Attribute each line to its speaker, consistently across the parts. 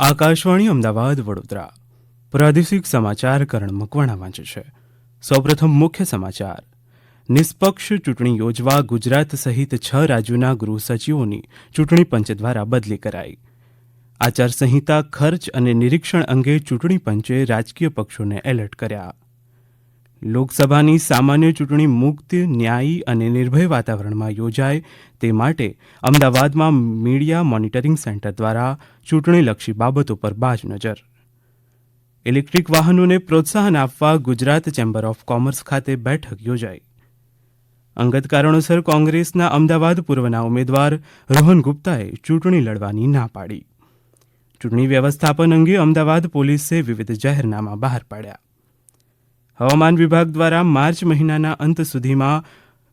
Speaker 1: આકાશવાણી અમદાવાદ વડોદરા પ્રાદેશિક સમાચાર કરણ મકવાણા વાંચે છે. સૌપ્રથમ મુખ્ય સમાચાર. નિષ્પક્ષ ચૂંટણી યોજવા ગુજરાત સહિત 6 રાજ્યોના ગૃહ સચિવોની ચૂંટણી પંચ દ્વારા બદલી કરાઈ. આચારસંહિતા ખર્ચ અને નિરીક્ષણ અંગે ચૂંટણી પંચે રાજકીય પક્ષોને એલર્ટ કર્યા. લોકસભાની સામાન્ય ચૂંટણી મુક્ત, ન્યાયી અને નિર્ભય વાતાવરણમાં યોજાય તે માટે અમદાવાદમાં મીડિયા મોનિટરિંગ સેન્ટર દ્વારા ચૂંટણીલક્ષી બાબતો પર બાજ નજર. ઇલેક્ટ્રિક વાહનોને પ્રોત્સાહન આપવા ગુજરાત ચેમ્બર ઓફ કોમર્સ ખાતે બેઠક યોજાઈ. અંગત કારણોસર કોંગ્રેસના અમદાવાદ પૂર્વના ઉમેદવાર રોહન ગુપ્તાએ ચૂંટણી લડવાની ના પાડી. ચૂંટણી વ્યવસ્થાપન અંગે અમદાવાદ પોલીસે વિવિધ જાહેરનામા બહાર પાડ્યા. હવામાન વિભાગ દ્વારા માર્ચ મહિનાના અંત સુધીમાં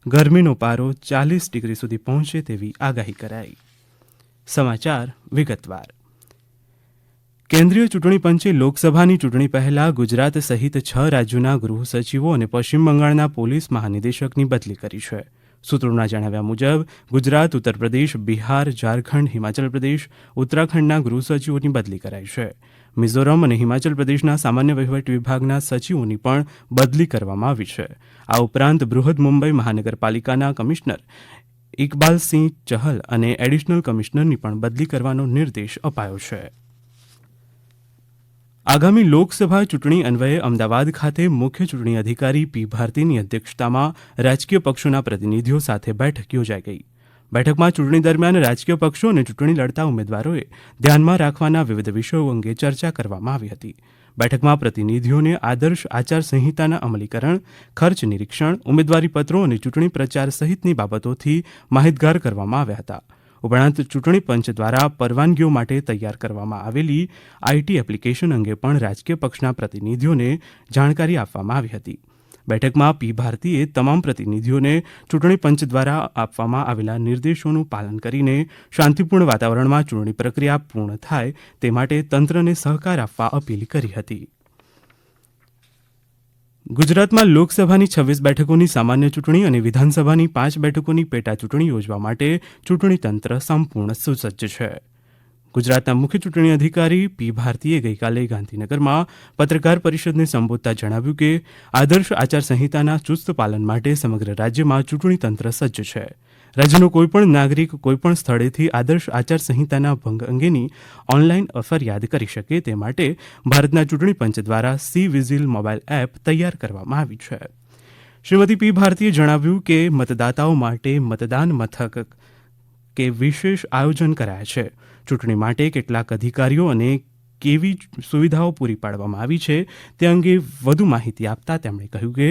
Speaker 1: ગરમીનો પારો 40 ડિગ્રી સુધી પહોંચે તેવી આગાહી કરાઈ. સમાચાર વિગતવાર. કેન્દ્રીય ચૂંટણી પંચે લોકસભાની ચૂંટણી પહેલા ગુજરાત સહિત 6 રાજ્યોના ગૃહ સચિવો અને પશ્ચિમ બંગાળના પોલીસ મહાનિદેશકની બદલી કરી છે. સૂત્રોના જણાવ્યા મુજબ ગુજરાત, ઉત્તર પ્રદેશ, બિહાર, ઝારખંડ, હિમાચલ પ્રદેશ, ઉત્તરાખંડના ગૃહ સચિવોની બદલી કરાઈ છે. મિઝોરમ અને હિમાચલ પ્રદેશના સામાન્ય વહીવટ વિભાગના સચિવોની પણ બદલી કરવામાં આવી છે. આ ઉપરાંત બૃહદ મુંબઈ મહાનગરપાલિકાના કમિશનર ઇકબાલસિંહ ચહલ અને એડિશનલ કમિશનરની પણ બદલી કરવાનો નિર્દેશ અપાયો છે. આગામી લોકસભા ચૂંટણી અન્વયે અમદાવાદ ખાતે મુખ્ય ચૂંટણી અધિકારી પી ભારતીની અધ્યક્ષતામાં રાજકીય પક્ષોના પ્રતિનિધિઓ સાથે બેઠક યોજાઈ ગઈ. બેઠકમાં ચૂંટણી દરમિયાન રાજકીય પક્ષો અને ચૂંટણી લડતા ઉમેદવારોએ ધ્યાનમાં રાખવાના વિવિધ વિષયો અંગે ચર્ચા કરવામાં આવી હતી. બેઠકમાં પ્રતિનિધિઓને આદર્શ આચારસંહિતાના અમલીકરણ, ખર્ચ નિરીક્ષણ, ઉમેદવારીપત્રો અને ચૂંટણી પ્રચાર સહિતની બાબતોથી માહિતગાર કરવામાં આવ્યા હતા. ઉપરાંત ચૂંટણી પંચ દ્વારા પરવાનગીઓ માટે તૈયાર કરવામાં આવેલી આઈટી એપ્લિકેશન અંગે પણ રાજકીય પક્ષના પ્રતિનિધિઓને જાણકારી આપવામાં આવી હતી. બેઠકમાં પી ભારતીએ તમામ પ્રતિનિધિઓને ચૂંટણી પંચ દ્વારા આપવામાં આવેલા નિર્દેશોનું પાલન કરીને શાંતિપૂર્ણ વાતાવરણમાં ચૂંટણી પ્રક્રિયા પૂર્ણ થાય તે માટે તંત્રને સહકાર આપવા અપીલ કરી હતી. ગુજરાતમાં લોકસભાની 26 બેઠકોની સામાન્ય ચૂંટણી અને વિધાનસભાની 5 બેઠકોની પેટા ચૂંટણી યોજવા માટે ચૂંટણી તંત્ર સંપૂર્ણ સુસજ્જ છે. ગુજરાતના મુખ્ય ચૂંટણી અધિકારી પી ભારતીએ ગઈકાલે ગાંધીનગરમાં પત્રકાર પરિષદને સંબોધતા જણાવ્યું કે આદર્શ આચારસંહિતાના ચુસ્ત પાલન માટે સમગ્ર રાજ્યમાં ચૂંટણી તંત્ર સજ્જ છે. રાજ્યનો કોઈપણ નાગરિક કોઈપણ સ્થળેથી આદર્શ આચારસંહિતાના ભંગ અંગેની ઓનલાઈન ફરિયાદ કરી શકે તે માટે ભારતના ચૂંટણી પંચ દ્વારા સી વિઝિલ મોબાઈલ એપ તૈયાર કરવામાં આવી છે. શ્રીમતી પી ભારતીએ જણાવ્યું કે મતદાતાઓ માટે મતદાન મથક કે વિશેષ આયોજન કરાયા છે. ચૂંટણી માટે કેટલાક અધિકારીઓ અને કેવી સુવિધાઓ પૂરી પાડવામાં આવી છે તે અંગે વધુ માહિતી આપતા તેમણે કહ્યું કે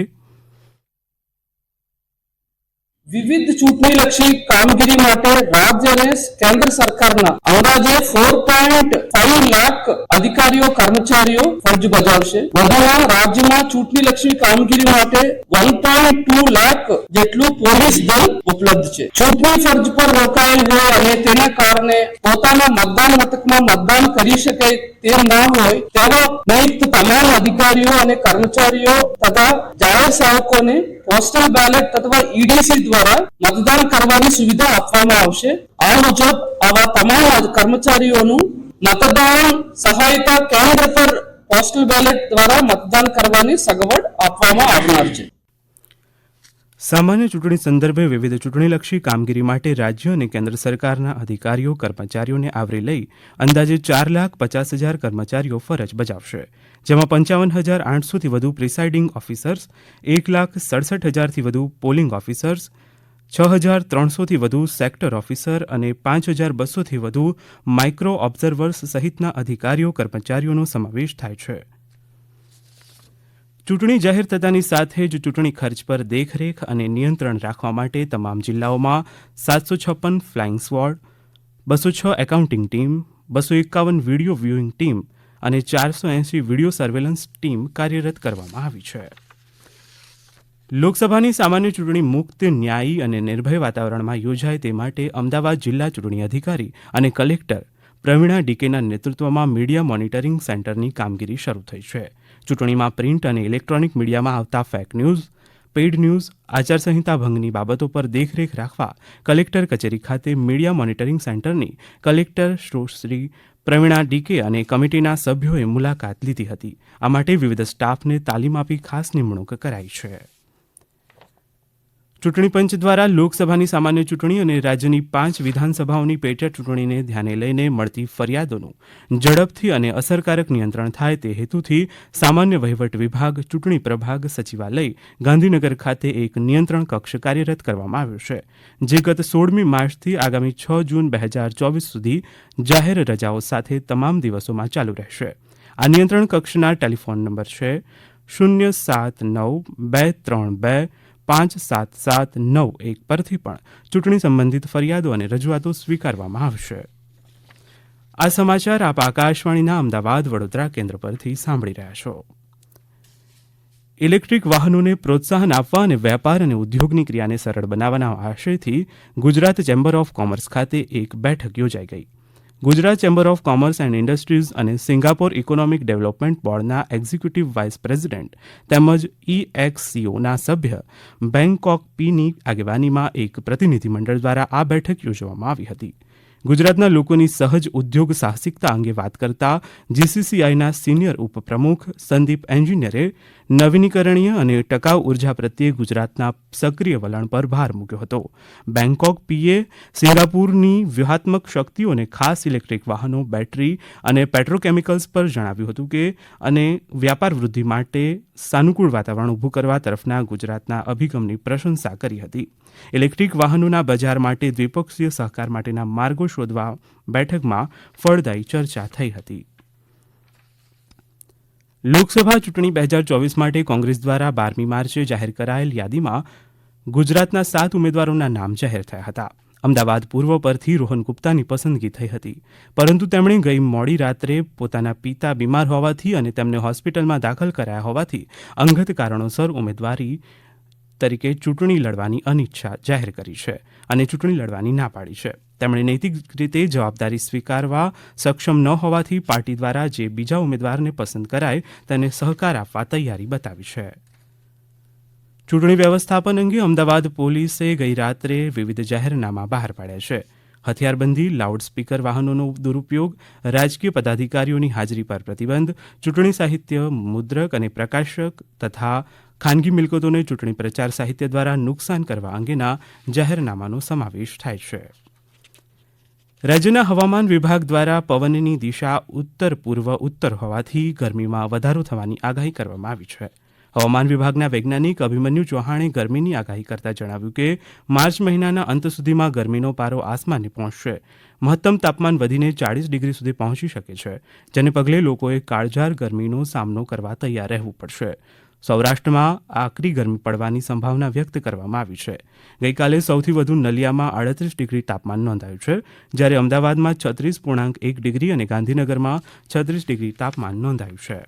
Speaker 2: વિવિધ ચૂંટણીલક્ષી કામગીરી માટે રાજ્ય અને કેન્દ્ર સરકારના અંદાજે 4.5 લાખ અધિકારીઓ કર્મચારીઓ ફરજ બજાવશે. વધુમાં રાજ્યમાં ચૂંટણીલક્ષી કામગીરી માટે 1.2 લાખ જેટલું પોલીસ દળ ઉપલબ્ધ છે. ચૂંટણી ફરજ પર રોકાયેલ હોય અને તેના કારણે પોતાના મતદાન મથકમાં મતદાન કરી શકે તેમ ના હોય તેવા નિયુક્ત તમામ અધિકારીઓ અને કર્મચારીઓ તથા જાહેર સેવકોને પોસ્ટલ બેલેટ અથવા ઈડીસી દ્વારા મતદાન કરવાની સુવિધા આપવામાં આવશે. આ મુજબ આવા તમામ કર્મચારીઓનું મતદાન સહાયતા કેન્દ્ર પર પોસ્ટલ બેલેટ દ્વારા મતદાન કરવાની સગવડ આપવામાં આવનાર છે.
Speaker 1: સામાન્ય ચૂંટણી સંદર્ભે વિવિધ ચૂંટણીલક્ષી કામગીરી માટે રાજ્ય અને કેન્દ્ર સરકારના અધિકારીઓ કર્મચારીઓને આવરી લઈ અંદાજે 4,50,000 કર્મચારીઓ ફરજ બજાવશે. જેમાં 55,800થી વધુ પ્રિસાઇડિંગ ઓફિસર્સ, 1,67,000થી વધુ પોલિંગ ઓફિસર્સ, 6,300થી વધુ સેક્ટર ઓફિસર અને 5,200થી વધુ માઇક્રો ઓબ્ઝર્વર્સ સહિતના અધિકારીઓ કર્મચારીઓનો સમાવેશ થાય છે. ચૂંટણી જાહેર થતાની સાથે જ ચૂંટણી ખર્ચ પર દેખરેખ અને નિયંત્રણ રાખવા માટે તમામ જિલ્લાઓમાં 756 flying squad, 206 accounting team, 251 video viewing team અને 480 વિડીયો સર્વેલન્સ ટીમ કાર્યરત કરવામાં આવી છે. લોકસભાની સામાન્ય ચૂંટણી મુક્ત, ન્યાયી અને નિર્ભય વાતાવરણમાં યોજાય તે માટે અમદાવાદ જિલ્લા ચૂંટણી અધિકારી અને કલેક્ટર પ્રવીણા ડીકેના નેતૃત્વમાં મીડિયા મોનિટરિંગ સેન્ટરની કામગીરી શરૂ થઈ છે. ચૂંટણીમાં પ્રિન્ટ અને ઇલેક્ટ્રોનિક મીડિયામાં આવતા ફેક ન્યૂઝ, પેઇડ ન્યૂઝ, આચારસંહિતા ભંગની બાબતો પર દેખરેખ રાખવા કલેક્ટર કચેરી ખાતે મીડિયા મોનિટરિંગ સેન્ટરની કલેક્ટર શ્રી પ્રવીણા ડીકે અને કમિટીના સભ્યોએ મુલાકાત લીધી હતી. આ માટે વિવિધ સ્ટાફને તાલીમ આપી ખાસ નિમણૂક કરાઈ છે. ચૂંટણી પંચ દ્વારા લોકસભાની સામાન્ય ચૂંટણી અને રાજ્યની 5 વિધાનસભાઓની પેટા ચૂંટણીને ધ્યાને લઈને મળતી ફરિયાદોનું ઝડપથી અને અસરકારક નિયંત્રણ થાય તે હેતુથી સામાન્ય વહીવટ વિભાગ ચૂંટણી પ્રભાગ સચિવાલય ગાંધીનગર ખાતે એક નિયંત્રણ કક્ષ કાર્યરત કરવામાં આવ્યો છે, જે ગત 16મી માર્ચથી આગામી 6 જૂન 2024 સુધી જાહેર રજાઓ સાથે તમામ દિવસોમાં ચાલુ રહેશે. આ નિયંત્રણ કક્ષના ટેલિફોન નંબર છે 079-232 57791 પરથી પણ ચૂંટણી સંબંધિત ફરિયાદો અને રજૂઆતો સ્વીકારવામાં આવશે. આ સમાચાર આપ આકાશવાણીના અમદાવાદ વડોદરા કેન્દ્ર પરથી સાંભળી રહ્યા છો. ઇલેક્ટ્રિક વાહનોને પ્રોત્સાહન આપવા અને વેપાર અને ઉદ્યોગની ક્રિયાને સરળ બનાવવાના આશયથી ગુજરાત ચેમ્બર ઓફ કોમર્સ ખાતે એક બેઠક યોજાઈ ગઈ. Gujarat chamber of commerce and industries અને સિંગાપોર ઇકોનોમિક ડેવલપમેન્ટ બોર્ડના એક્ઝિક્યુટિવ વાઇસ પ્રેસિડેન્ટ તેમજ EXCOના સભ્ય બેંગકોક પીની આગેવાનીમાં એક પ્રતિનિધિમંડળ દ્વારા આ બેઠક યોજવામાં આવી હતી. ગુજરાતના લોકોની સહજ ઉદ્યોગ સાહસિકતા અંગે વાત કરતા GCCIના સિનિયર ઉપપ્રમુખ સંદીપ એન્જિનિયરે નવીનીકરણીય અને ટકાઉ ઉર્જા પ્રત્યે ગુજરાતના સક્રિય વલણ પર ભાર મૂક્યો હતો. બેંગકોક પીએ સિંગાપુરની વ્યૂહાત્મક શક્તિઓને ખાસ ઇલેક્ટ્રિક વાહનો, બેટરી અને પેટ્રોકેમિકલ્સ પર જણાવ્યું હતું કે અને વ્યાપાર વૃદ્ધિ માટે સાનુકૂળ વાતાવરણ ઊભું કરવા તરફના ગુજરાતના અભિગમની પ્રશંસા કરી હતી. ઇલેક્ટ્રિક વાહનોના બજાર માટે દ્વિપક્ષીય સહકાર માટેના માર્ગો શોધવા બેઠકમાં ફળદાયી ચર્ચા થઈ હતી. લોકસભા ચૂંટણી 2024 માટે કોંગ્રેસ દ્વારા 12મી માર્ચે જાહેર કરાયેલ યાદીમાં ગુજરાતના 7 ઉમેદવારોના નામ જાહેર થયા હતા. અમદાવાદ પૂર્વ પરથી રોહન ગુપ્તાની પસંદગી થઈ હતી, પરંતુ તેમણે ગઈ મોડી રાત્રે પોતાના પિતા બીમાર હોવાથી અને તેમને હોસ્પિટલમાં દાખલ કરાયા હોવાથી અંગત કારણોસર ઉમેદવારી તરીકે ચૂંટણી લડવાની અનિચ્છા જાહેર કરી છે અને ચૂંટણી લડવાની ના પાડી છે. તેમણે નૈતિક રીતે જવાબદારી સ્વીકારવા સક્ષમ ન હોવાથી પાર્ટી દ્વારા જે બીજા ઉમેદવારને પસંદ કરાય તેને સહકાર આપવા તૈયારી બતાવી છે. ચૂંટણી વ્યવસ્થાપન અંગે અમદાવાદ પોલીસે ગઈ રાત્રે વિવિધ જાહેરનામા બહાર પાડ્યા છે. હથિયારબંધી, લાઉડસ્પીકર વાહનોનો દુરુપયોગ, રાજકીય પદાધિકારીઓની હાજરી પર પ્રતિબંધ, ચૂંટણી સાહિત્ય, મુદ્રક અને પ્રકાશક તથા ખાનગી મિલકતોને ચૂંટણી પ્રચાર સાહિત્ય દ્વારા નુકસાન કરવા અંગેના જાહેરનામાનો સમાવેશ થાય છે. રાજ્યના હવામાન વિભાગ દ્વારા પવનની દિશા ઉત્તર પૂર્વ ઉત્તર હોવાથી ગરમીમાં વધારો થવાની આગાહી કરવામાં આવી છે. હવામાન વિભાગના વૈજ્ઞાનિક અભિમન્યુ ચૌહાણે ગરમીની આગાહી કરતા જણાવ્યું કે માર્ચ મહિનાના અંત સુધીમાં ગરમીનો પારો આસમાને પહોંચશે. મહત્તમ તાપમાન વધીને 40 ડિગ્રી સુધી પહોંચી શકે છે, જેને પગલે લોકોએ કાળઝાળ ગરમીનો સામનો કરવા તૈયાર રહેવું પડશે. સૌરાષ્ટ્રમાં આકરી ગરમી પડવાની સંભાવના વ્યક્ત કરવામાં આવી છે. ગઈકાલે સૌથી વધુ નલિયામાં 38 ડિગ્રી તાપમાન નોંધાયું છે, જ્યારે અમદાવાદમાં 36.1 ડિગ્રી અને ગાંધીનગરમાં 36 ડિગ્રી તાપમાન નોંધાયું છે.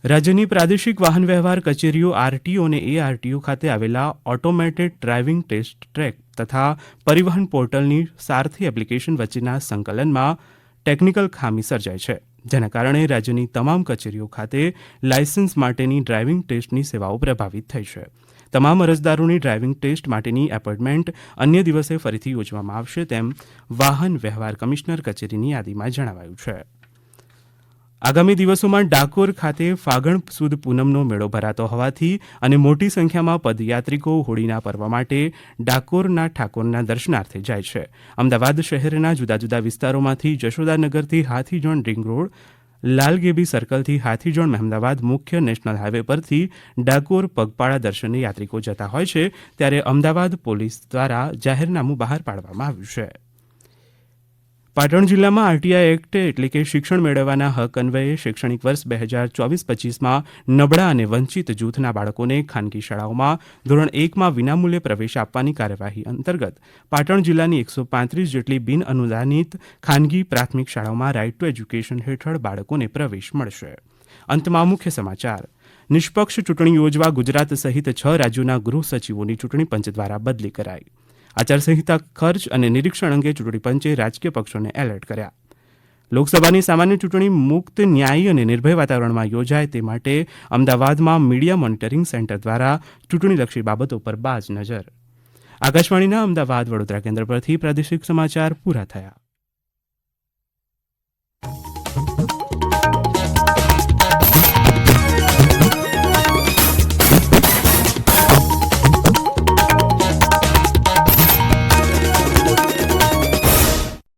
Speaker 1: રાજ્યની પ્રાદેશિક વાહન વ્યવહાર કચેરીઓ RTO અને ARTO ખાતે આવેલા ઓટોમેટેડ ડ્રાઇવિંગ ટેસ્ટ ટ્રેક તથા પરિવહન પોર્ટલની સારથી એપ્લિકેશન વચ્ચેના સંકલનમાં ટેકનિકલ ખામી સર્જાઈ છે, જેના કારણે રાજ્યની તમામ કચેરીઓ ખાતે લાયસન્સ માટેની ડ્રાઇવિંગ ટેસ્ટની સેવાઓ પ્રભાવિત થઈ છે. તમામ અરજદારોની ડ્રાઇવિંગ ટેસ્ટ માટેની એપોઇન્ટમેન્ટ અન્ય દિવસે ફરીથી યોજવામાં આવશે તેમ વાહન વ્યવહાર કમિશનર કચેરીની યાદીમાં જણાવાયું છે. આગામી દિવસોમાં ડાકોર ખાતે ફાગણ સુદ પૂનમનો મેળો ભરાતો હોવાથી અને મોટી સંખ્યામાં પદયાત્રિકો હોળીના પર્વ માટે ડાકોરના ઠાકોરના દર્શનાર્થે જાય છે. અમદાવાદ શહેરના જુદા જુદા વિસ્તારોમાંથી જશોદાનગરથી હાથીજોણ રિંગ રોડ, લાલગેબી સર્કલથી હાથીજોણ મહેમદાવાદ મુખ્ય નેશનલ હાઈવે પરથી ડાકોર પગપાળા દર્શને યાત્રિકો જતા હોય છે, ત્યારે અમદાવાદ પોલીસ દ્વારા જાહેરનામું બહાર પાડવામાં આવ્યું છે. પાટણ જિલ્લામાં RTI એક્ટ એટલે કે શિક્ષણ મેળવવાના હક અન્વયે શૈક્ષણિક વર્ષ 2024-25માં નબળા અને વંચિત જૂથના બાળકોને ખાનગી શાળાઓમાં ધોરણ 1માં વિનામૂલ્યે પ્રવેશ આપવાની કાર્યવાહી અંતર્ગત પાટણ જિલ્લાની 135 જેટલી બિન અનુદાનિત ખાનગી પ્રાથમિક શાળાઓમાં રાઇટ ટુ એજ્યુકેશન હેઠળ બાળકોને પ્રવેશ મળશે. અંતમાં મુખ્ય સમાચાર. નિષ્પક્ષ ચૂંટણી યોજવા ગુજરાત સહિત 6 રાજ્યોના ગૃહ સચિવોની ચૂંટણી પંચ દ્વારા બદલી કરાઈ. આચારસંહિતા ખર્ચ અને નિરીક્ષણ અંગે ચૂંટણી પંચે રાજકીય પક્ષોને એલર્ટ કર્યા. લોકસભાની સામાન્ય ચૂંટણી મુક્ત, ન્યાયી અને નિર્ભય વાતાવરણમાં યોજાય તે માટે અમદાવાદમાં મીડિયા મોનિટરિંગ સેન્ટર દ્વારા ચૂંટણીલક્ષી બાબતો પર બાજ નજર. આકાશવાણીના અમદાવાદ વડોદરા કેન્દ્ર પરથી પ્રાદેશિક સમાચાર પૂરા થયા.